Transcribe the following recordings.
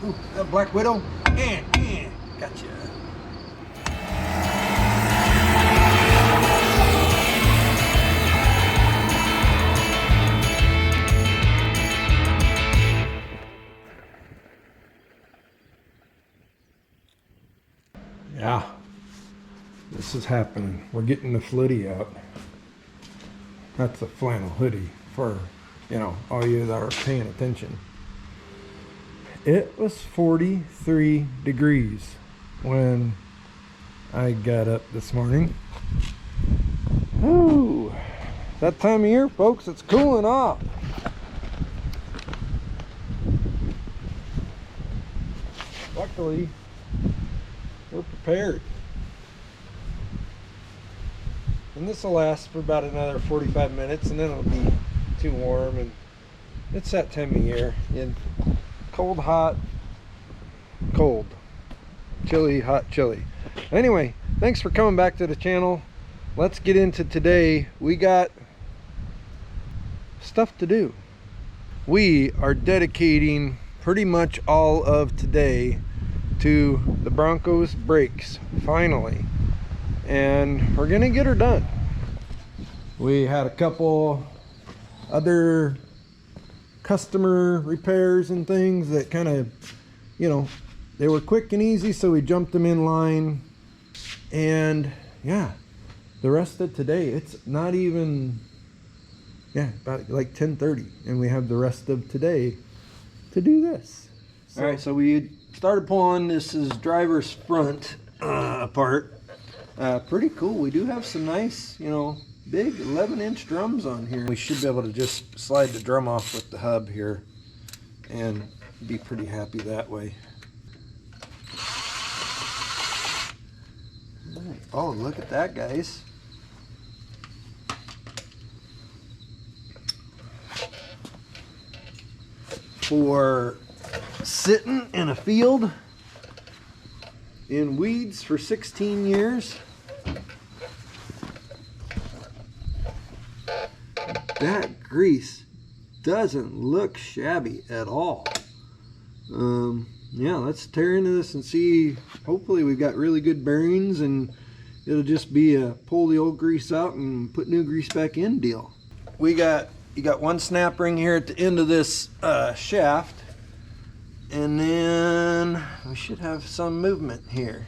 Ooh, that Black Widow. Gotcha. Yeah, this is happening. We're getting the hoodie out. That's a flannel hoodie for, you know, all you that are paying attention. It was 43 degrees when I got up this morning. Ooh, that time of year, folks, it's cooling off. Luckily, we're prepared. And this will last for about another 45 minutes and then it'll be too warm, and it's that time of year. Cold, hot, cold. Chilly, hot, chilly. Anyway, thanks for coming back to the channel. Let's get into today. We got stuff to do. We are dedicating pretty much all of today to the Bronco's brakes, finally. And we're gonna get her done. We had a couple other customer repairs and things that kind of, you know, they were quick and easy, so we jumped them in line. And yeah, the rest of today, it's not even, about like 10:30, and we have the rest of today to do this. So, all right, so we started pulling this is driver's front apart. Pretty cool. We do have some nice, you know, big 11-inch drums on here. We should be able to just slide the drum off with the hub here and be pretty happy that way. Oh, look at that, guys. For sitting in a field in weeds for 16 years, that grease doesn't look shabby at all. Yeah, let's tear into this and see. Hopefully we've got really good bearings and it'll just be a pull the old grease out and put new grease back in deal. You got one snap ring here at the end of this shaft, and then we should have some movement here.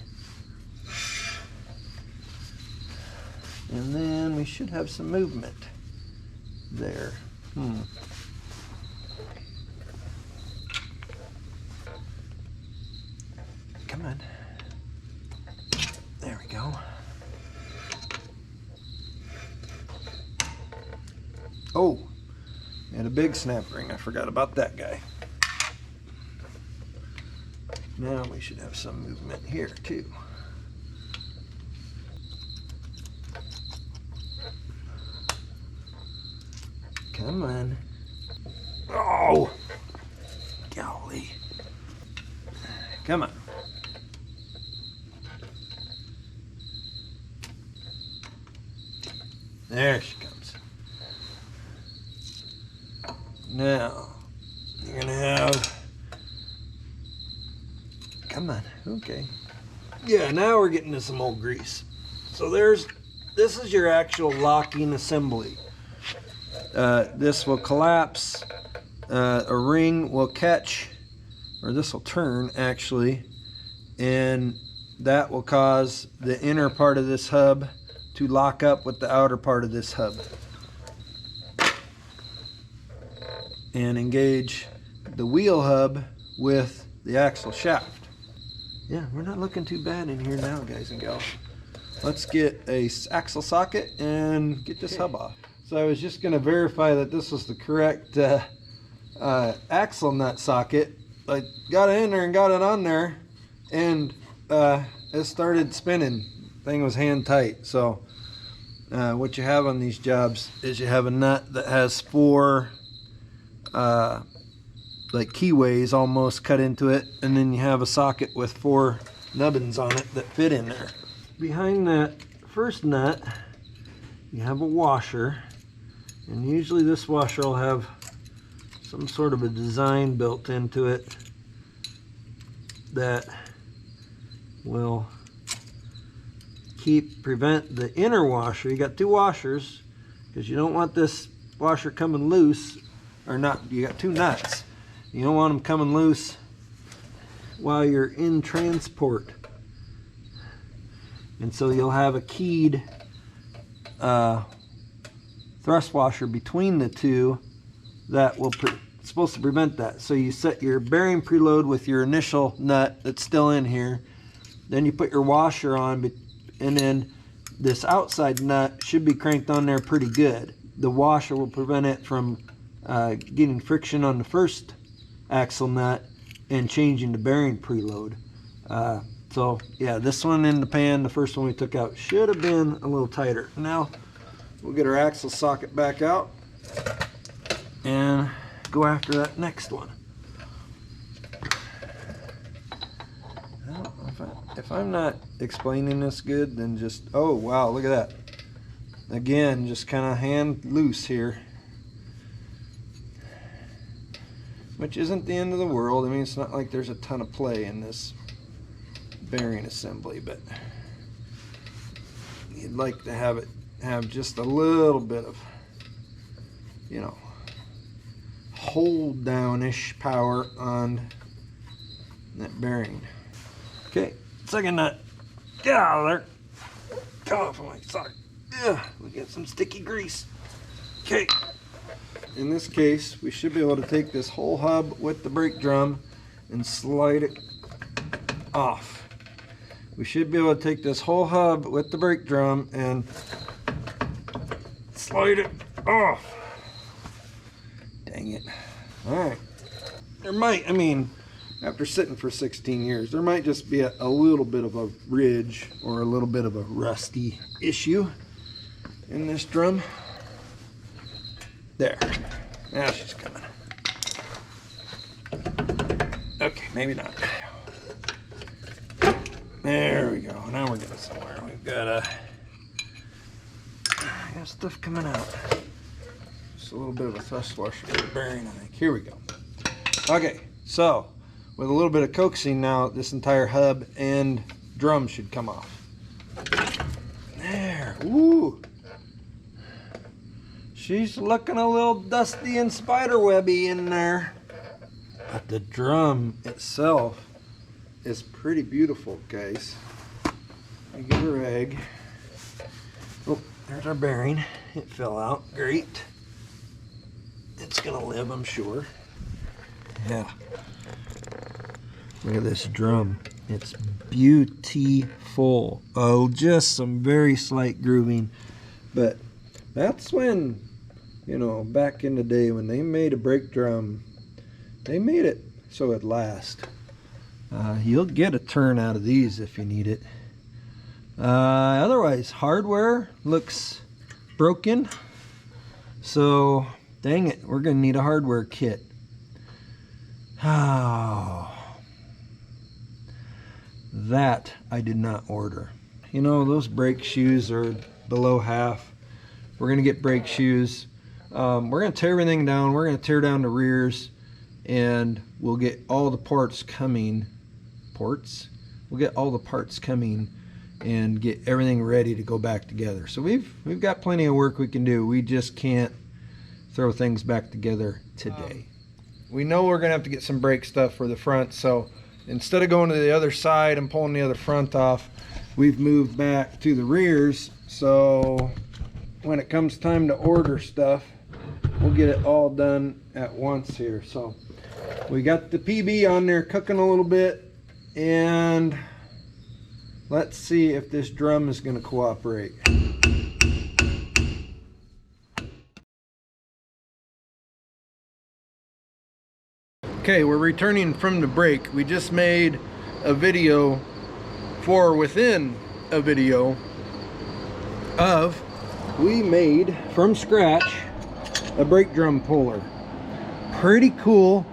And then we should have some movement there. Come on. There we go. Oh, and a big snap ring. I forgot about that guy. Now we should have some movement here too. Come on. Oh, golly. Come on. There she comes. Now, you're gonna have, come on, okay. Yeah, now we're getting to some old grease. So this is your actual locking assembly. This will collapse, a ring will catch, or this will turn actually, and that will cause the inner part of this hub to lock up with the outer part of this hub and engage the wheel hub with the axle shaft. Yeah, we're not looking too bad in here now, guys and gals. Let's get a axle socket and get this hub off. So I was just going to verify that this was the correct axle nut socket. I got it in there and got it on there, and it started spinning. Thing was hand tight. So what you have on these jobs is you have a nut that has 4 like keyways almost cut into it, and then you have a socket with 4 nubbins on it that fit in there. Behind that first nut you have a washer, and usually this washer will have some sort of a design built into it that will prevent the inner washer. You got two washers because you don't want this washer coming loose, or not. You got two nuts. You don't want them coming loose while you're in transport. And so you'll have a keyed thrust washer between the two that will supposed to prevent that. So you set your bearing preload with your initial nut that's still in here. Then you put your washer on, and then this outside nut should be cranked on there pretty good. The washer will prevent it from getting friction on the first axle nut and changing the bearing preload. So yeah, this one in the pan, the first one we took out, should have been a little tighter. Now we'll get our axle socket back out and go after that next one. If I'm not explaining this good, then just, oh wow, look at that. Again, just kind of hand loose here, which isn't the end of the world. I mean, it's not like there's a ton of play in this bearing assembly, but you'd like to have it have just a little bit of, you know, hold down-ish power on that bearing. Okay, second nut. Get out of there. Come off of my socket. Yeah, we get some sticky grease. Okay. In this case, we should be able to take this whole hub with the brake drum and slide it off. We should be able to take this whole hub with the brake drum and slide it off. Dang it. Alright. There might, I mean, after sitting for 16 years, there might just be a little bit of a ridge or a little bit of a rusty issue in this drum. There. Now she's coming. Okay, maybe not. There we go. Now we're getting somewhere. We've got stuff coming out. Just a little bit of a thrust washer for the bearing, I think. Here we go. Okay, so with a little bit of coaxing now, this entire hub and drum should come off. There. Ooh. She's looking a little dusty and spiderwebby in there. But the drum itself is pretty beautiful, guys. Let me get a rag. Oh, there's our bearing. It fell out. Great. It's gonna live, I'm sure. Yeah. Look at this drum. It's beautiful. Oh, just some very slight grooving. But that's when, you know, back in the day when they made a brake drum, they made it so it'd last. You'll get a turn out of these if you need it. Otherwise, hardware looks broken. So, dang it, we're gonna need a hardware kit. Oh, that I did not order. You know, those brake shoes are below half. We're gonna get brake shoes. We're gonna tear everything down. We're gonna tear down the rears, and we'll get all the parts coming. We'll get all the parts coming and get everything ready to go back together. So we've got plenty of work we can do. We just can't throw things back together today. We know we're gonna have to get some brake stuff for the front, so instead of going to the other side and pulling the other front off, we've moved back to the rears. So when it comes time to order stuff, we'll get it all done at once here. So we got the PB on there cooking a little bit, and let's see if this drum is going to cooperate. Okay, we're returning from the break. We just made a video for within a video of, we made from scratch a brake drum puller. Pretty cool.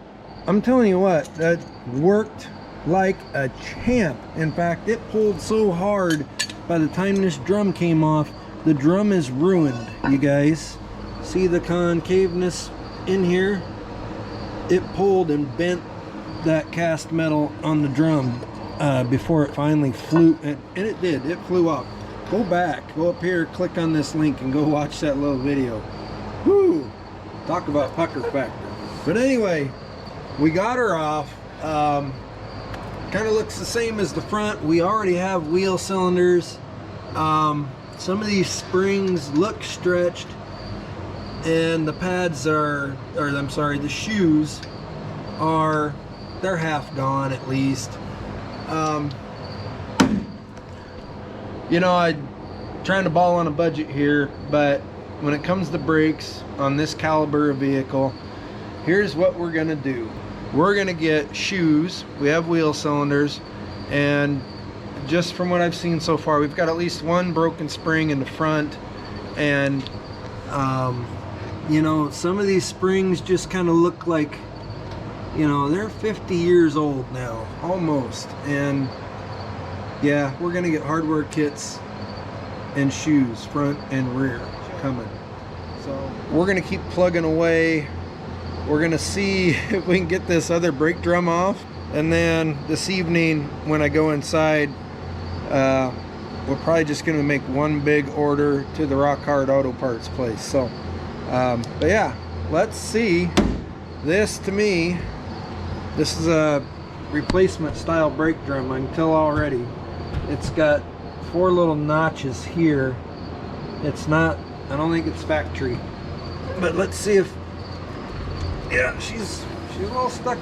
I'm telling you what, that worked like a champ. In fact, it pulled so hard, by the time this drum came off, the drum is ruined. You guys see the concaveness in here? It pulled and bent that cast metal on the drum before it finally flew, and it did. It flew up. Go back, go up here, click on this link, and go watch that little video. Whoo! Talk about pucker factor. But anyway, we got her off. Kind of looks the same as the front. We already have wheel cylinders. Some of these springs look stretched, and the pads are, or I'm sorry, the shoes are, they're half gone at least. You know, I'm trying to ball on a budget here, but when it comes to brakes on this caliber of vehicle, here's what we're gonna do. We're gonna get shoes. We have wheel cylinders, and just from what I've seen so far, we've got at least one broken spring in the front, and you know, some of these springs just kind of look like, you know, they're 50 years old now, almost. And yeah, we're gonna get hardware kits and shoes, front and rear, coming. So we're gonna keep plugging away. We're gonna see if we can get this other brake drum off, and then this evening when I go inside, we're probably just gonna make one big order to the Rock Hard Auto Parts place. So but yeah, let's see. This, to me, this is a replacement style brake drum. I can tell already. It's got 4 little notches here. It's not, I don't think it's factory, but let's see if, yeah, she's a little stuck.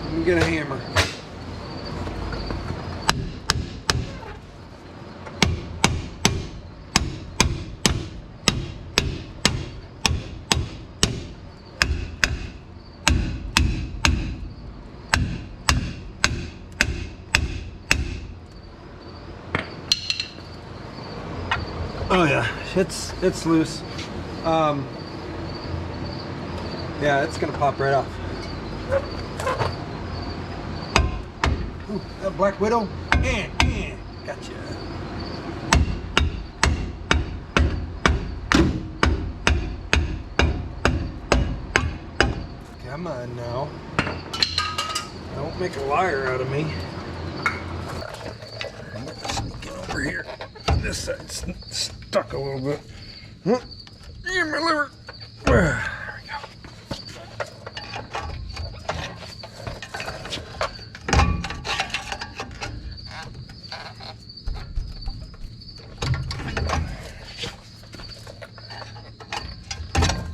Let me get a hammer. Oh yeah, it's loose. Yeah, it's gonna pop right off. Ooh, that Black Widow. Gotcha. Come on now. Don't make a liar out of me. I'm gonna sneak it over here. This side's stuck a little bit. Huh? Yeah, my liver. There we go.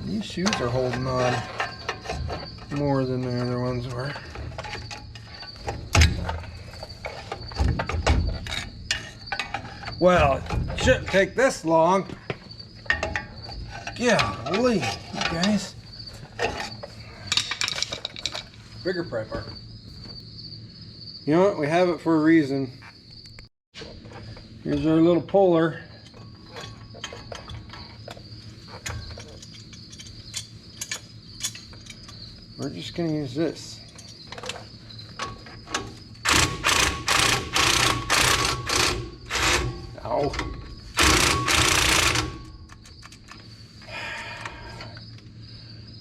These shoes are holding on more than the other ones were. Well, it shouldn't take this long. Golly, you guys. Bigger pry bar. You know what? We have it for a reason. Here's our little puller. We're just going to use this. Ow.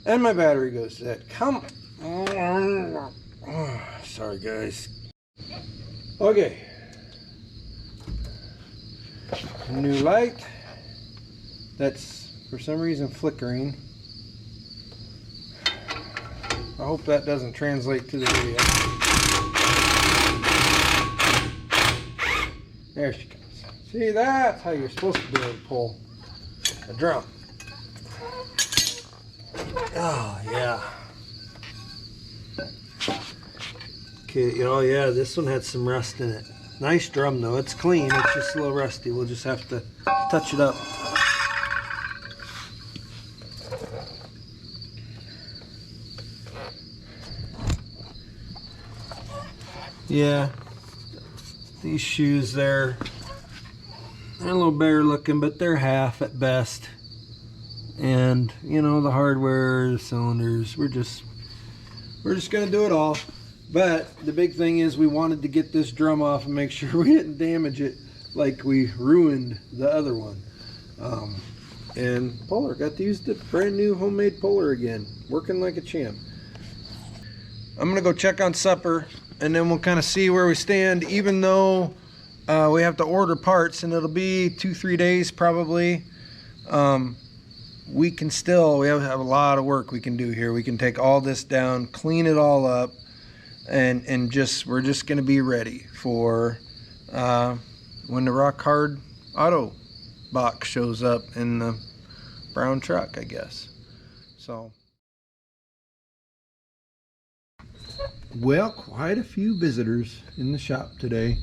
And my battery goes dead. Come on. Oh, sorry, guys. Okay. New light. That's for some reason flickering. I hope that doesn't translate to the video. There she comes. See, that's how you're supposed to be able to pull a drum. Oh, yeah. Okay, oh yeah, this one had some rust in it. Nice drum though, it's clean, it's just a little rusty. We'll just have to touch it up. Yeah, these shoes they're a little better looking, but they're half at best. And you know, the hardware, the cylinders, we're just gonna do it all. But the big thing is we wanted to get this drum off and make sure we didn't damage it like we ruined the other one. And puller, got to use the brand new homemade puller again, working like a champ. I'm gonna go check on supper, and then we'll kind of see where we stand, even though we have to order parts and it'll be 2-3 days probably. We can still, we have a lot of work we can do here. We can take all this down, clean it all up, and we're just gonna be ready for when the rock hard auto box shows up in the brown truck, I guess. So, well, quite a few visitors in the shop today.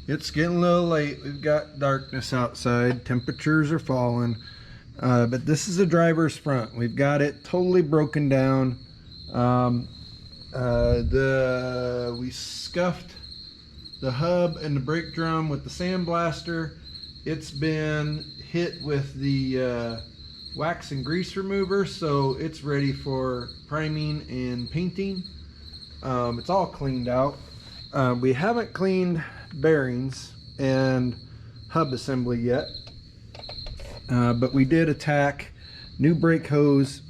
It's getting a little late. We've got darkness outside, temperatures are falling, but this is a driver's front. We've got it totally broken down. We scuffed the hub and the brake drum with the sandblaster. It's been hit with the wax and grease remover, so it's ready for priming and painting. It's all cleaned out. We haven't cleaned bearings and hub assembly yet, but we did attack new brake hose,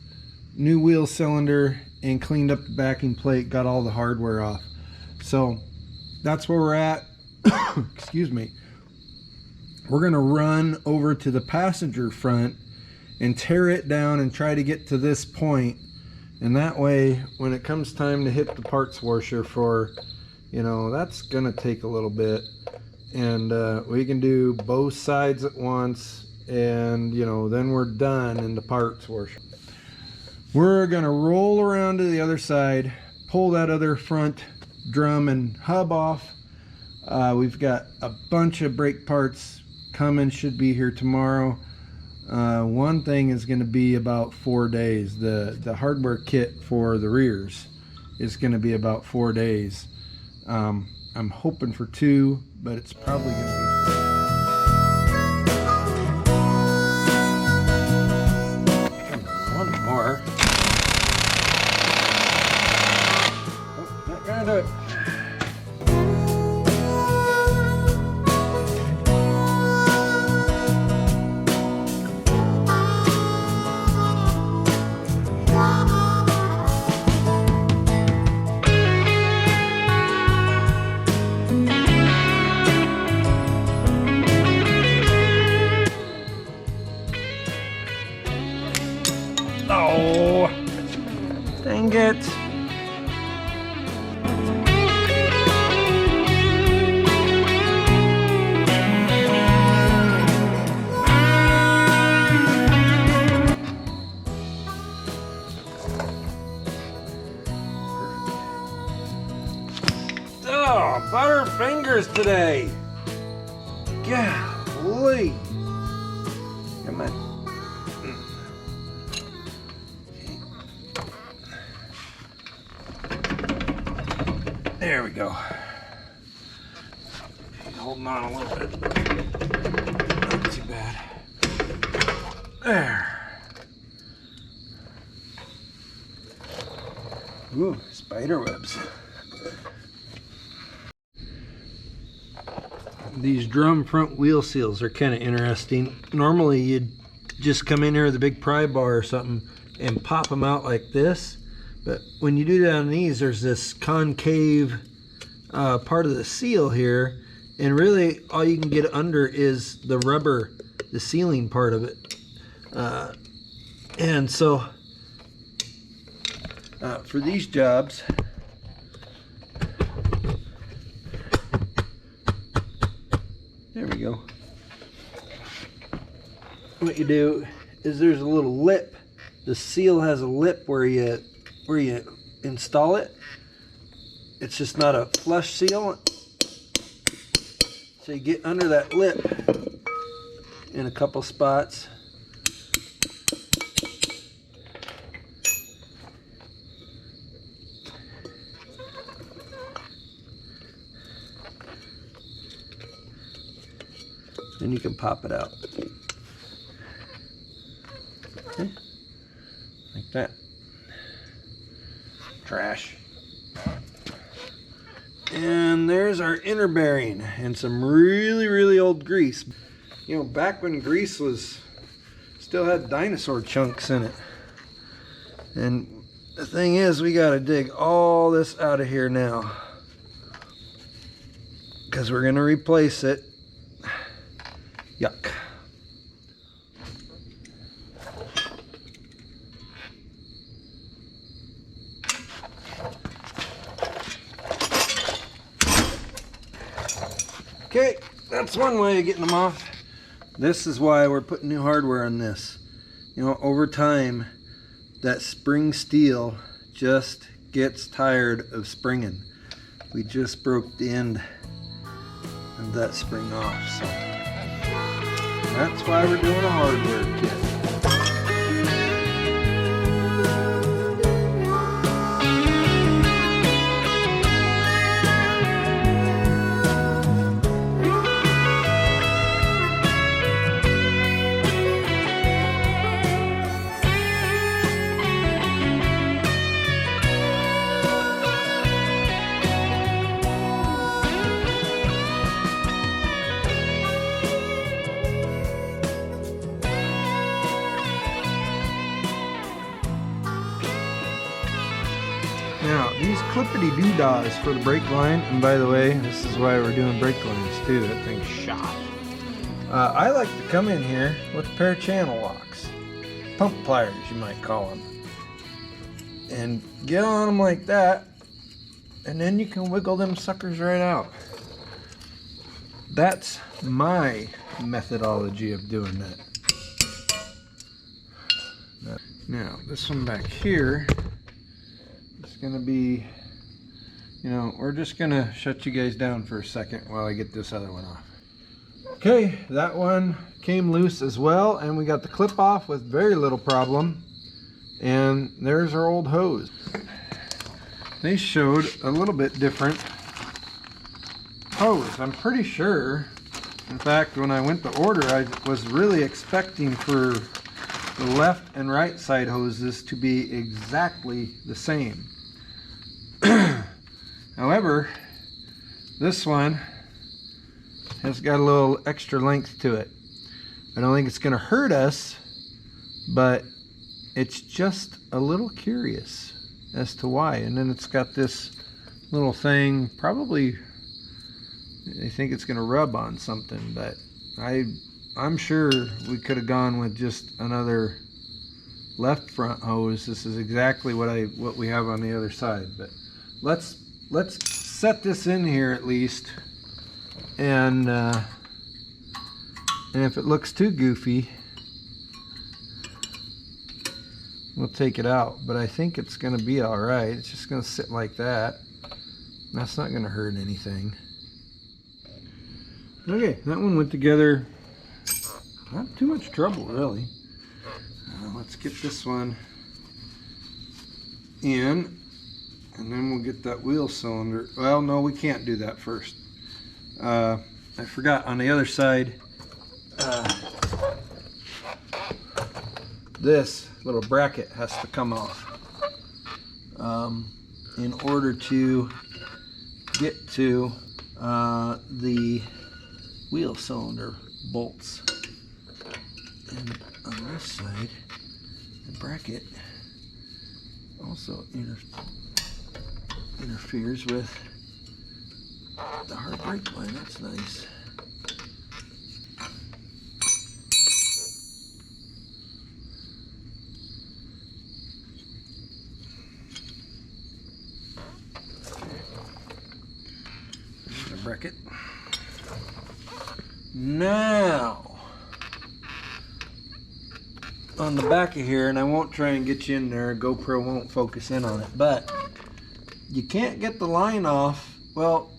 new wheel cylinder, and cleaned up the backing plate, got all the hardware off. So that's where we're at. Excuse me. We're gonna run over to the passenger front and tear it down and try to get to this point, and that way when it comes time to hit the parts washer for, you know, that's gonna take a little bit, and we can do both sides at once, and you know, then we're done in the parts washer. We're gonna roll around to the other side, pull that other front drum and hub off. We've got a bunch of brake parts coming, should be here tomorrow. One thing is going to be about 4 days. The hardware kit for the rears is going to be about 4 days. I'm hoping for 2, but it's probably going to be one more. Oh, not gonna do it. Oh, dang it. Oh, butter fingers today. Golly. Come on. There we go. Holding on a little bit. Not too bad. There. Ooh, spider webs. These drum front wheel seals are kind of interesting. Normally you'd just come in here with a big pry bar or something and pop them out like this. But when you do that on these, there's this concave part of the seal here, and really all you can get under is the rubber, the sealing part of it. And so for these jobs, there we go. What you do is there's a little lip. The seal has a lip where you install it. It's just not a flush seal, so you get under that lip in a couple spots. Then you can pop it out. Okay. Like that. Trash. And there's our inner bearing and some really old grease. You know, back when grease was still had dinosaur chunks in it. And the thing is, we got to dig all this out of here now, because we're going to replace it. Yuck. Okay, that's one way of getting them off. This is why we're putting new hardware on this. You know, over time, that spring steel just gets tired of springing. We just broke the end of that spring off, so that's why we're doing a hardware kit. Now, these clippity-doo-dahs for the brake line, and by the way, this is why we're doing brake lines too, that thing's shot. I like to come in here with a pair of channel locks, pump pliers you might call them, and get on them like that, and then you can wiggle them suckers right out. That's my methodology of doing that. Now, this one back here, gonna be, you know, we're just gonna shut you guys down for a second while I get this other one off. Okay, that one came loose as well, and we got the clip off with very little problem. And there's our old hose. They showed a little bit different hose. I'm pretty sure, in fact, when I went to order, I was really expecting for the left and right side hoses to be exactly the same. However, this one has got a little extra length to it. I don't think it's going to hurt us, but it's just a little curious as to why. And then it's got this little thing, probably I think it's going to rub on something, but I'm sure we could have gone with just another left front hose. This is exactly what we have on the other side, but let's set this in here at least, and if it looks too goofy, we'll take it out. But I think it's going to be all right. It's just going to sit like that. That's not going to hurt anything. Okay, that one went together. Not too much trouble, really. Let's get this one in, and then we'll get that wheel cylinder. Well, no, we can't do that first. I forgot, on the other side, this little bracket has to come off in order to get to the wheel cylinder bolts. And on this side, the bracket also interferes with the hard brake line. That's nice. The bracket. Now, on the back of here, and I won't try and get you in there, GoPro won't focus in on it, but you can't get the line off. Well,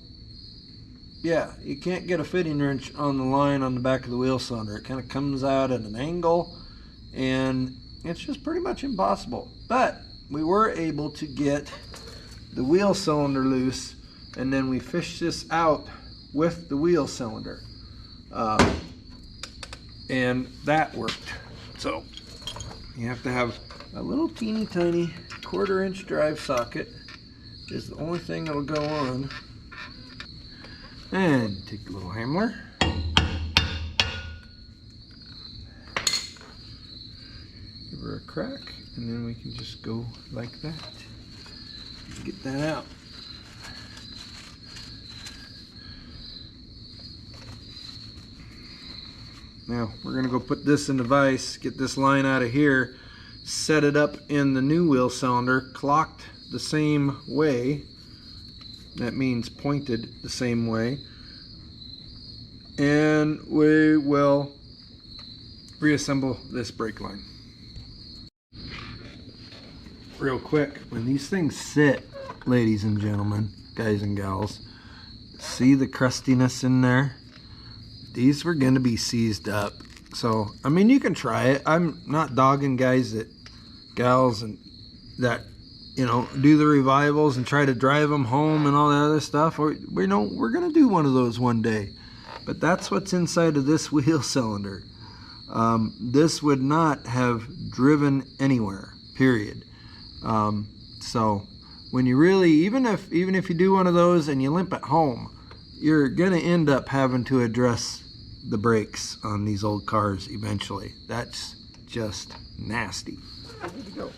yeah, you can't get a fitting wrench on the line on the back of the wheel cylinder. It kind of comes out at an angle, and it's just pretty much impossible. But we were able to get the wheel cylinder loose, and then we fished this out with the wheel cylinder, and that worked. So you have to have a little teeny tiny 1/4 inch drive socket is the only thing that'll go on. And take a little hammer for a crack, and then we can just go like that. Get that out. Now we're gonna go put this in the vise, get this line out of here, set it up in the new wheel cylinder, clocked the same way. That means pointed the same way. And we will reassemble this brake line. Real quick, when these things sit, ladies and gentlemen, guys and gals, see the crustiness in there? These were going to be seized up. So, I mean, you can try it. I'm not dogging guys gals and that, you know, do the revivals and try to drive them home and all that other stuff. Or, we're going to do one of those one day. But that's what's inside of this wheel cylinder. This would not have driven anywhere, period. So when you really, even if you do one of those and you limp it home, you're gonna end up having to address the brakes on these old cars eventually. That's just nasty. Here we go.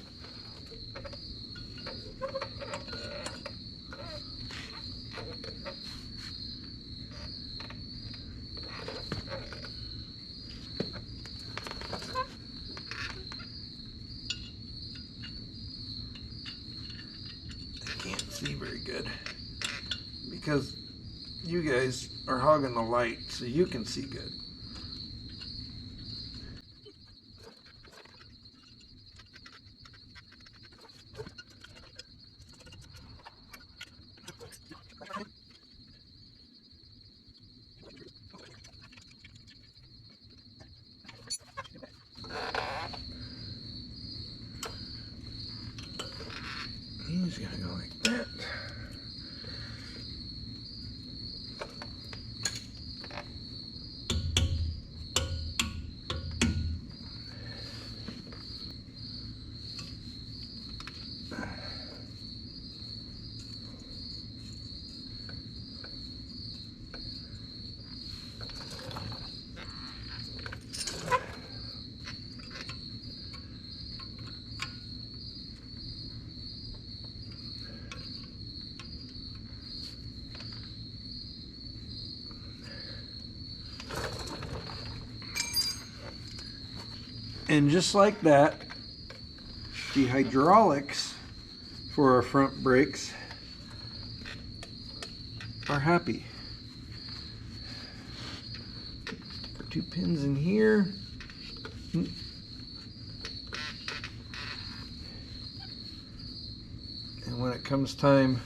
See very good because you guys are hogging the light so you can see good. He's gonna go like that. And just like that, the hydraulics for our front brakes are happy. Put 2 pins in here. And when it comes time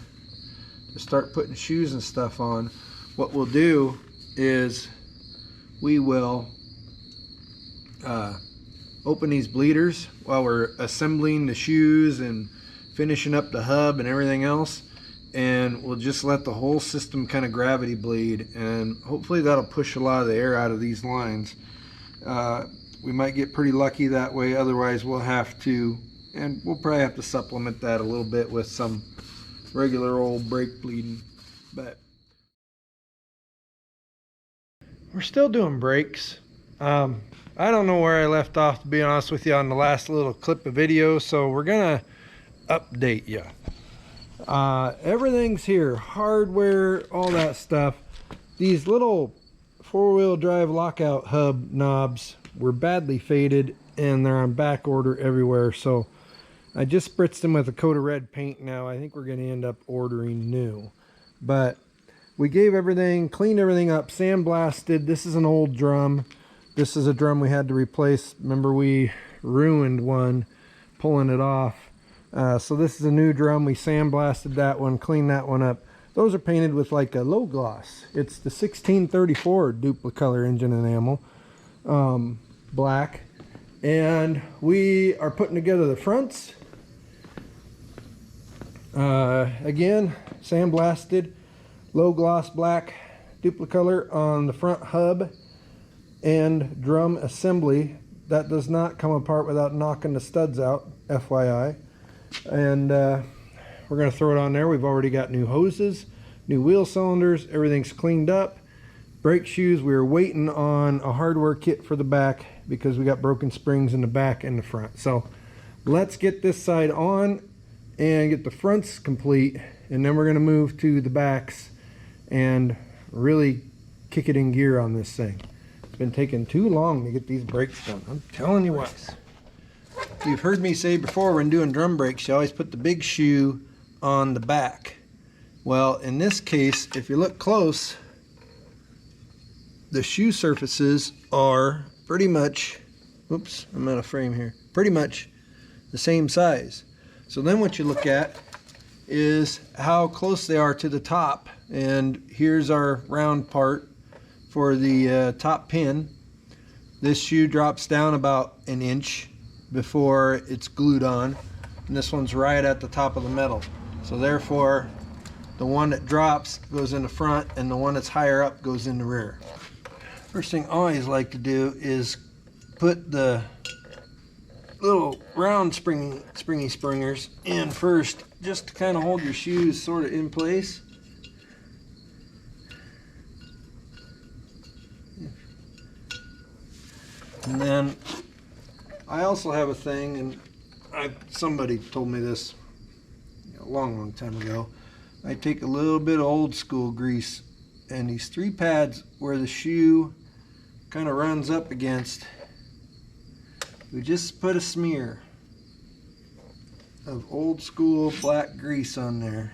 to start putting shoes and stuff on, what we'll do is we will open these bleeders while we're assembling the shoes and finishing up the hub and everything else, and we'll just let the whole system kind of gravity bleed, and hopefully that'll push a lot of the air out of these lines. We might get pretty lucky that way, otherwise we'll have to, and we'll probably have to supplement that a little bit with some regular old brake bleeding. But we're still doing brakes. I don't know where I left off, to be honest with you, on the last little clip of video, so we're gonna update you. Everything's here, hardware, all that stuff. These little 4-wheel drive lockout hub knobs were badly faded and they're on back order everywhere, so I just spritzed them with a coat of red paint. Now I think we're going to end up ordering new, but we gave everything, cleaned everything up, sandblasted. This is an old drum. This is a drum we had to replace. Remember, we ruined one pulling it off. So this is a new drum. We sandblasted that one, cleaned that one up. Those are painted with like a low gloss. It's the 1634 Duplicolor engine enamel, black. And we are putting together the fronts. Again, sandblasted, low gloss black Duplicolor on the front hub and drum assembly. That does not come apart without knocking the studs out, FYI. And we're going to throw it on there. We've already got new hoses, new wheel cylinders, everything's cleaned up. Brake shoes, we were waiting on a hardware kit for the back. because we got broken springs in the back and the front. So let's get this side on and get the fronts complete, and then we're going to move to the backs and really kick it in gear on this thing. It's been taking too long to get these brakes done, I'm telling you what. You've heard me say before, when doing drum brakes, you always put the big shoe on the back. Well, in this case, if you look close, the shoe surfaces are pretty much, oops, I'm out of frame here, pretty much the same size. So then what you look at is how close they are to the top. And here's our round part for the top pin. This shoe drops down about an inch before it's glued on, and this one's right at the top of the metal. So therefore, the one that drops goes in the front, and the one that's higher up goes in the rear. First thing I always like to do is put the little round springy springers in first, just to kind of hold your shoes sort of in place. And then I also have a thing, and somebody told me this a long time ago. I take a little bit of old school grease, and these 3 pads where the shoe kind of runs up against, we just put a smear of old school black grease on there.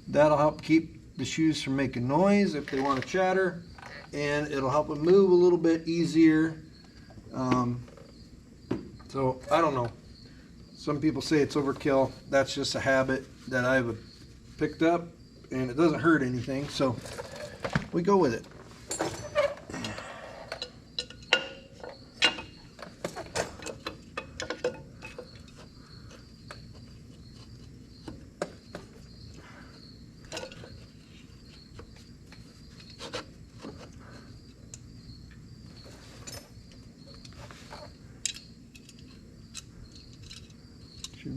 That'll help keep the shoes from making noise if they want to chatter, and it'll help them move a little bit easier. So I don't know, some people say it's overkill. That's just a habit that I've picked up, and it doesn't hurt anything, so we go with it.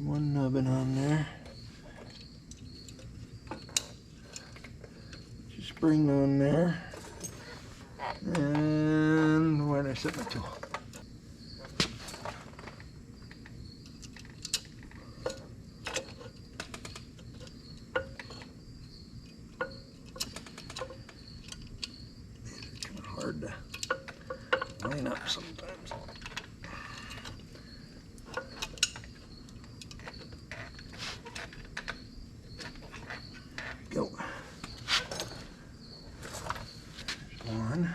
One nubbin on there. Spring on there. And where did I set my tool? It's kind of hard to line up sometimes. Go. There's one.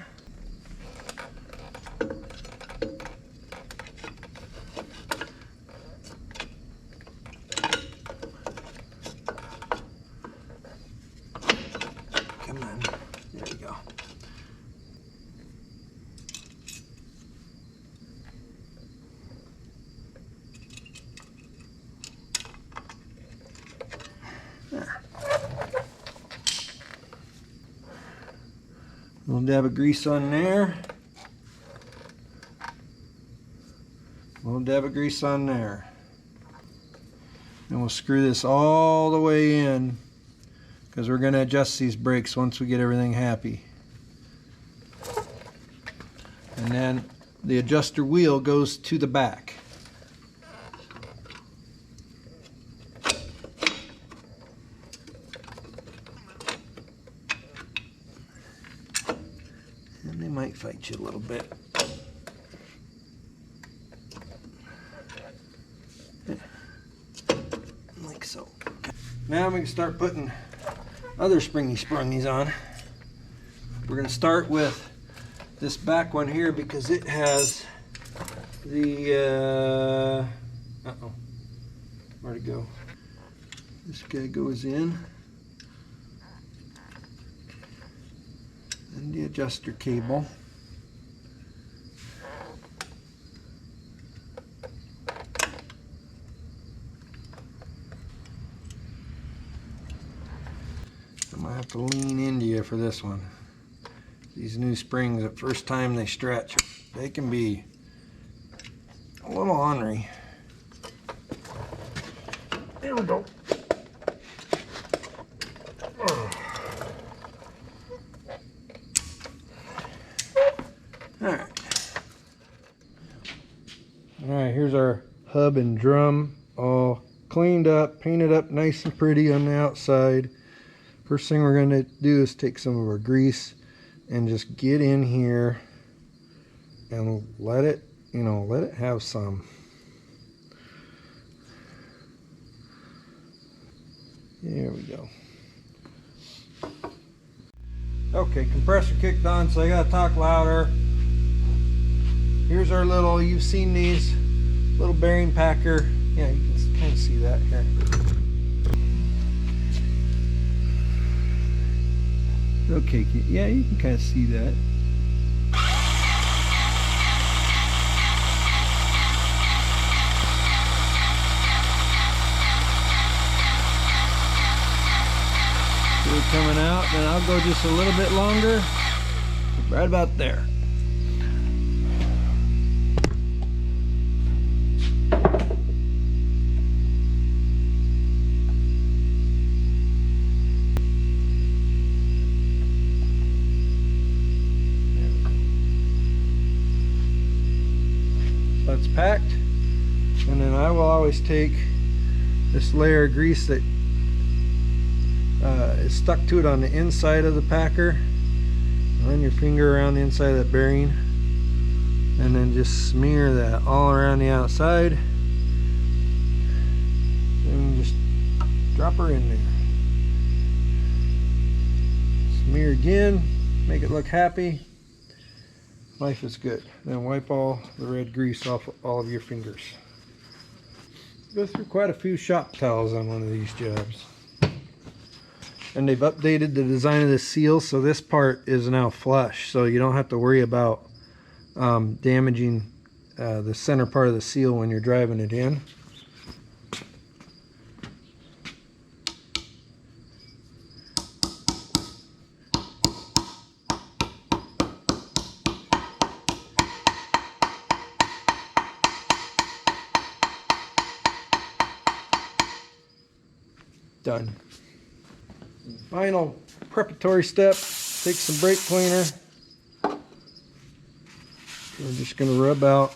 Come on. There we go. There. A little dab of grease on there. A little dab of grease on there. And we'll screw this all the way in, because we're going to adjust these brakes once we get everything happy. And then the adjuster wheel goes to the back. And they might fight you a little bit. Like so. Now we can start putting other springy sprungies on. We're going to start with this back one here, because it has the where'd it go? This guy goes in, and the adjuster cable. I'm gonna have to lean into you for this one. These new springs, the first time they stretch, they can be a little ornery. There we go. Alright, here's our hub and drum all cleaned up, painted up nice and pretty on the outside. First thing we're going to do is take some of our grease and just get in here and let it, let it have some. There we go. Okay, compressor kicked on, so I gotta talk louder. Here's our little, you've seen these, little bearing packer. Yeah, you can kind of see that here. Okay, yeah, you can kind of see that. Coming out, then I'll go just a little bit longer, right about there. That's packed, and then I will always take this layer of grease that is stuck to it on the inside of the packer. Run your finger around the inside of that bearing and then just smear that all around the outside and just drop her in there. Smear again, make it look happy. Life is good. Then wipe all the red grease off all of your fingers. Go through quite a few shop towels on one of these jobs. And they've updated the design of the seal, so this part is now flush, so you don't have to worry about damaging the center part of the seal when you're driving it in. Done. Final preparatory step, take some brake cleaner. We're just going to rub out,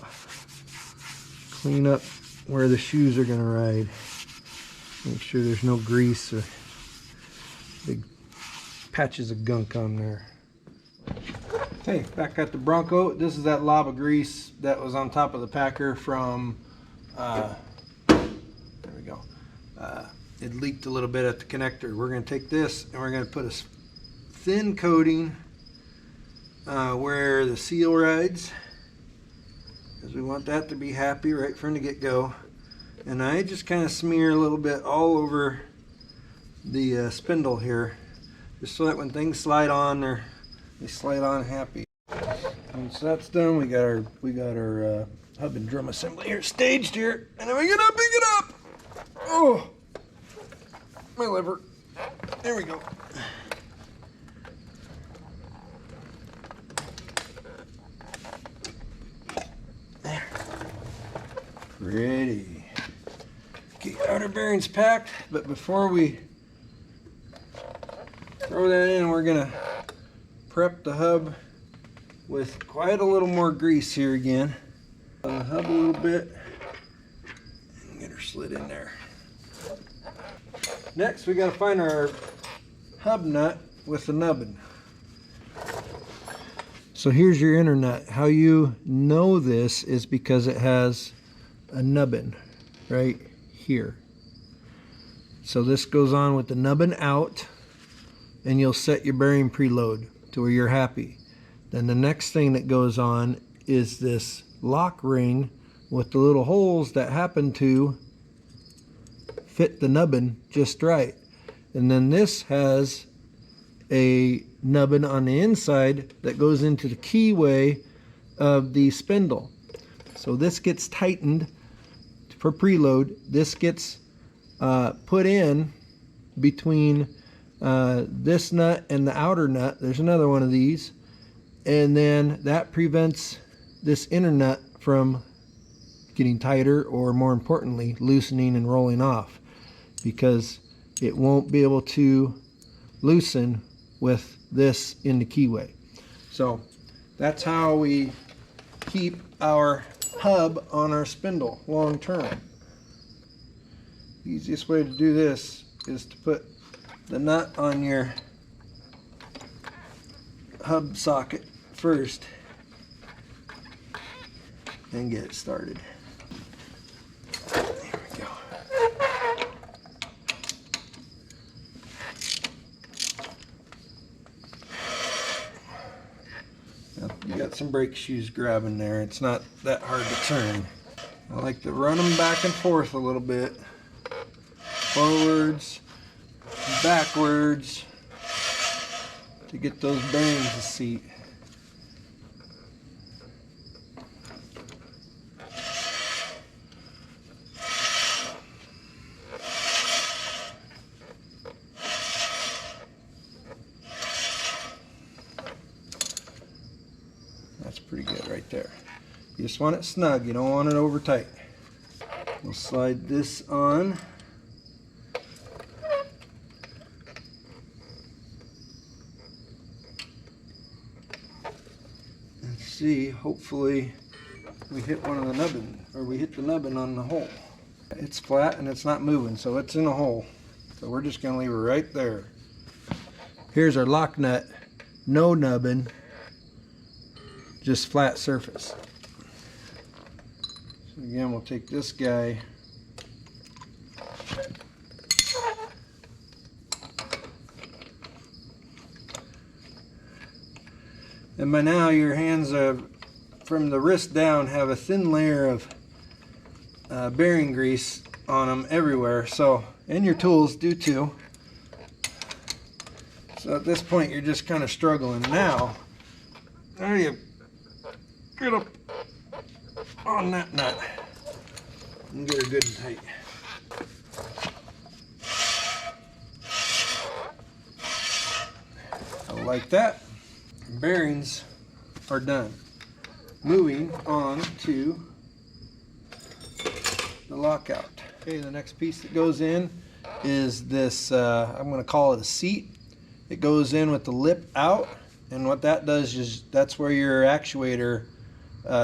clean up where the shoes are going to ride. Make sure there's no grease or big patches of gunk on there. Okay, back at the Bronco. This is that lob of grease that was on top of the packer from, there we go. It leaked a little bit at the connector. We're going to take this and we're going to put a thin coating where the seal rides, because we want that to be happy right from the get-go. And I just kind of smear a little bit all over the spindle here, just so that when things slide on, they slide on happy. Once that's done, we got our hub and drum assembly here staged here, and then we gotta pick it up. Oh, my lever. There we go. There. Ready. Okay, outer bearings packed, but before we throw that in, we're gonna prep the hub with quite a little more grease here again. Hub a little bit and get her slid in there. Next, we got to find our hub nut with the nubbin. So here's your inner nut. How you know this is because it has a nubbin right here. So this goes on with the nubbin out, and you'll set your bearing preload to where you're happy. Then the next thing that goes on is this lock ring with the little holes that happen to fit the nubbin just right. And then this has a nubbin on the inside that goes into the keyway of the spindle. So this gets tightened for preload. This gets put in between this nut and the outer nut. There's another one of these, and then that prevents this inner nut from getting tighter, or more importantly, loosening and rolling off, because it won't be able to loosen with this in the keyway. So That's how we keep our hub on our spindle long term. The easiest way to do this is to put the nut on your hub socket first and get it started. There we go. Now, you got some brake shoes grabbing there. It's not that hard to turn. I like to run them back and forth a little bit. Forwards, backwards, to get those bearings to seat. That's pretty good right there. You just want it snug, you don't want it over tight. We'll slide this on. See, hopefully we hit one of the nubbin, or we hit the nubbin on the hole. It's flat and it's not moving, so it's in a hole. So we're just going to leave it right there. Here's our lock nut, no nubbin, just flat surface. So again, we'll take this guy, and by now your hands from the wrist down have a thin layer of bearing grease on them everywhere. So, and your tools do too. So at this point you're just kind of struggling. Now, there you get up on that nut and get her good and tight. Like that. Bearings are done. Moving on to the lockout. Okay, the next piece that goes in is this, I'm going to call it a seat. It goes in with the lip out, and what that does is that's where your actuator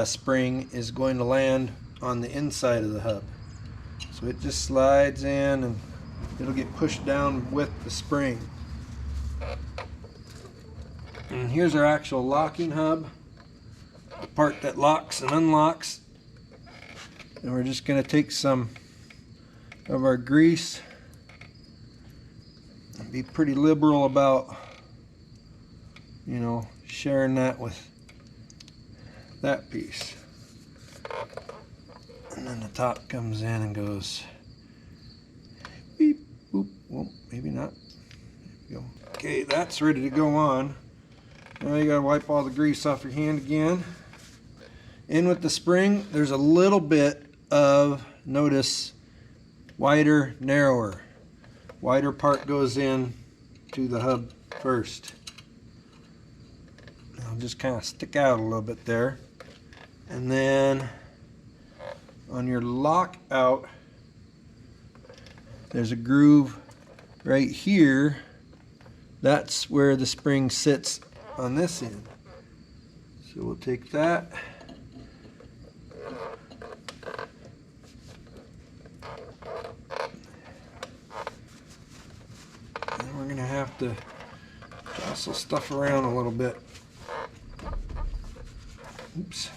spring is going to land on the inside of the hub. So it just slides in and it'll get pushed down with the spring. And here's our actual locking hub, the part that locks and unlocks. And we're just going to take some of our grease and be pretty liberal about, you know, sharing that with that piece. And then the top comes in and goes beep, boop. Well, maybe not. There we go. Okay, that's ready to go on. Now you gotta wipe all the grease off your hand again. In with the spring, there's a little bit of, notice, wider, narrower. Wider part goes in to the hub first. It'll just kind of stick out a little bit there. And then on your lockout, there's a groove right here. That's where the spring sits on this end. So we'll take that, and we're gonna have to jostle stuff around a little bit. Oops.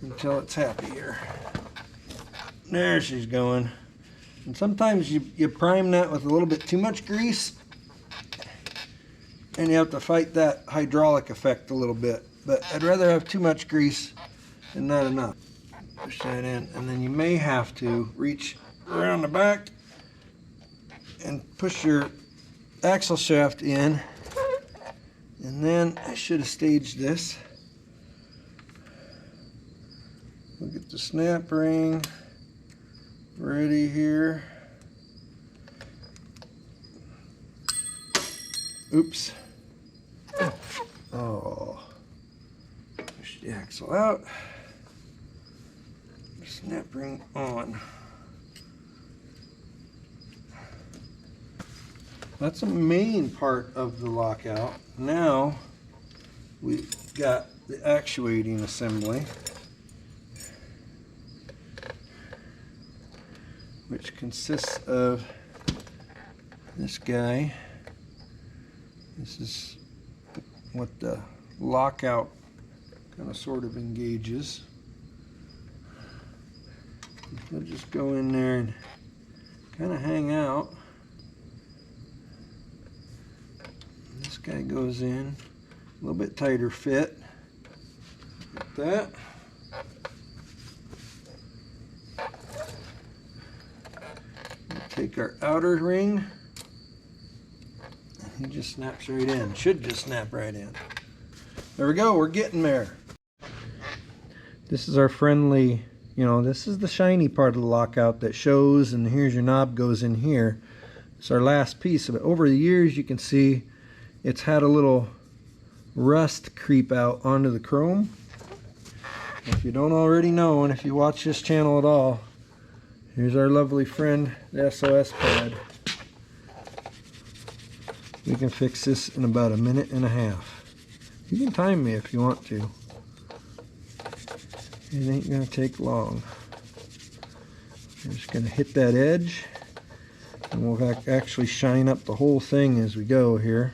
Until it's happy here. There she's going. And sometimes you prime that with a little bit too much grease, and you have to fight that hydraulic effect a little bit. But I'd rather have too much grease than not enough. Push that in, and then you may have to reach around the back and push your axle shaft in. And then I should have staged this. We'll get the snap ring ready here. Oops. Oh. Push the axle out. Snap ring on. That's the main part of the lockout. Now we've got the actuating assembly, which consists of this guy. This is what the lockout kind of sort of engages. We'll just go in there and kind of hang out. This guy goes in a little bit tighter fit, like that. We'll take our outer ring. He just snaps right in. Should just snap right in. There we go. We're getting there. This is our friendly, this is the shiny part of the lockout that shows, and here's your knob goes in here. It's our last piece of it. Over the years, you can see it's had a little rust creep out onto the chrome. If you don't already know, and if you watch this channel at all, here's our lovely friend, the SOS pad. We can fix this in about a minute and a half. You can time me if you want to. It ain't gonna take long. I'm just gonna hit that edge, and we'll actually shine up the whole thing as we go here.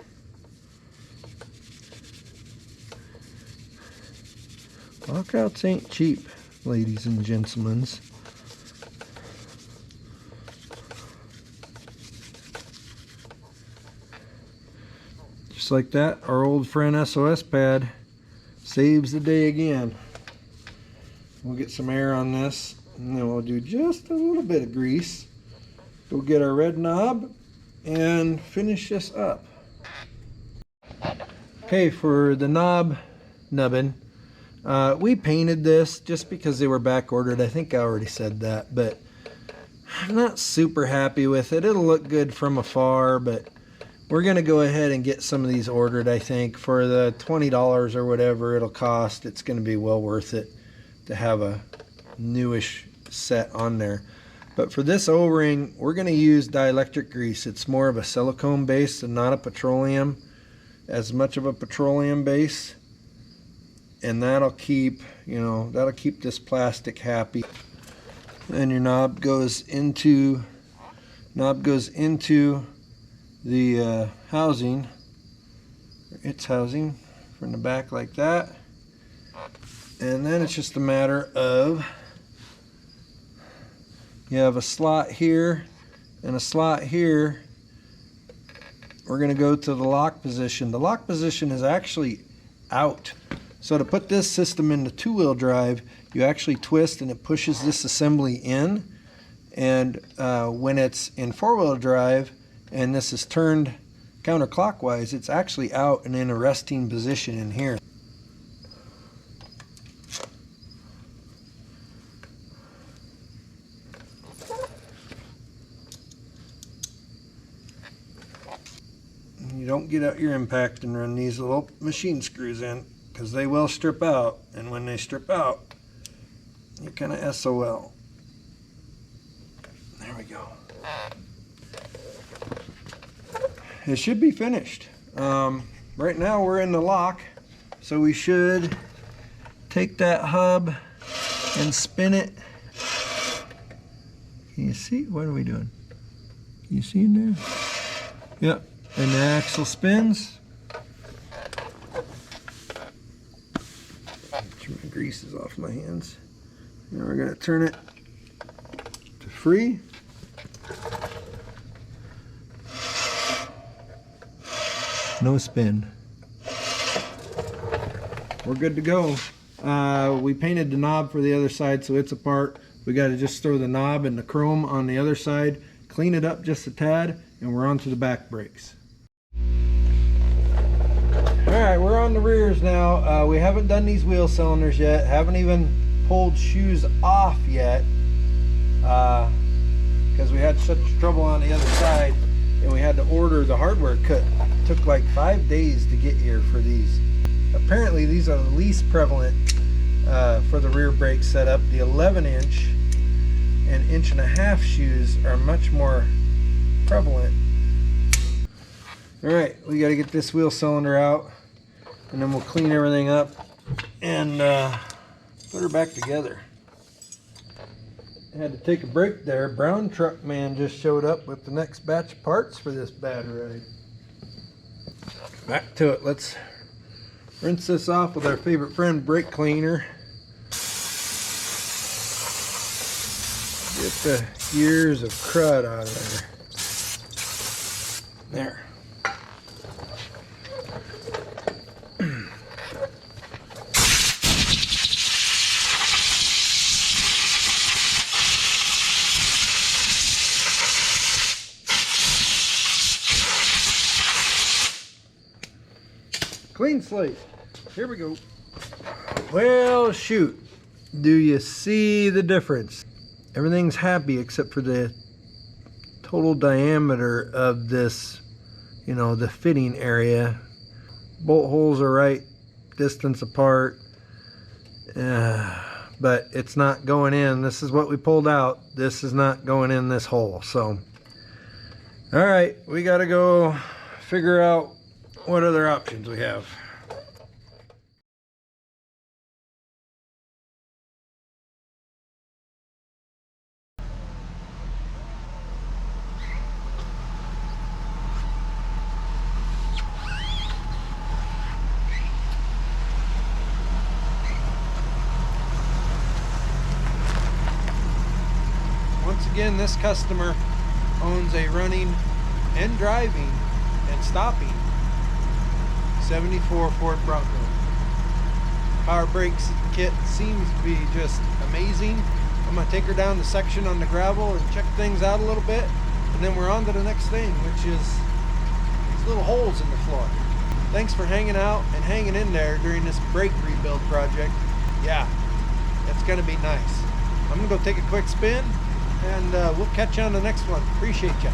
Lockouts ain't cheap, ladies and gentlemen. Just like that, our old friend SOS pad saves the day again. We'll get some air on this, and then we'll do just a little bit of grease. Go get our red knob and finish this up. Okay, for the nubbin, we painted this just because they were back ordered. I think I already said that, but I'm not super happy with it. It'll look good from afar, but we're gonna go ahead and get some of these ordered. I think for the $20 or whatever it'll cost, it's gonna be well worth it to have a newish set on there. But for this O-ring, we're gonna use dielectric grease. It's more of a silicone base and not a petroleum, as much of a petroleum base. And that'll keep, that'll keep this plastic happy. And your knob goes into the housing, its housing, from the back like that. And then it's just a matter of, you have a slot here and a slot here. We're going to go to the lock position. The lock position is actually out. So to put this system into two-wheel drive, you actually twist and it pushes this assembly in. And when it's in four-wheel drive and this is turned counterclockwise, it's actually out and in a resting position in here. You don't get out your impact and run these little machine screws in, because they will strip out, and when they strip out, you're kind of SOL. There we go. It should be finished. Right now we're in the lock, so we should take that hub and spin it. Can you see? What are we doing? Can you see in there? Yep. And the axle spins. Make my grease is off my hands. Now we're going to turn it to free. No spin. We're good to go. We painted the knob for the other side, so it's apart. We got to just throw the knob and the chrome on the other side, clean it up just a tad, and we're on to the back brakes. Alright, we're on the rears now. We haven't done these wheel cylinders yet. Haven't even pulled shoes off yet. Because we had such trouble on the other side. And we had to order the hardware cut. It took like 5 days to get here for these. Apparently these are the least prevalent for the rear brake setup. The 11-inch and 1.5-inch shoes are much more prevalent. Alright, we got to get this wheel cylinder out, and then we'll clean everything up and put her back together. I had to take a break there. Brown Truck Man just showed up with the next batch of parts for this bad ride. Back to it. Let's rinse this off with our favorite friend, brake cleaner. Get the years of crud out of there. There. Clean slate. Here we go. Well, shoot. Do you see the difference? Everything's happy except for the total diameter of this, you know, the fitting area. Bolt holes are right distance apart, but it's not going in. This is what we pulled out. This is not going in this hole. So, all right, we got to go figure out what other options we have. Once again, this customer owns a running and driving and stopping 74 Ford Bronco. Power brakes kit seems to be just amazing. I'm going to take her down the section on the gravel and check things out a little bit, and then we're on to the next thing, which is these little holes in the floor. Thanks for hanging out and hanging in there during this brake rebuild project. Yeah, it's going to be nice. I'm going to go take a quick spin, and we'll catch you on the next one. Appreciate you.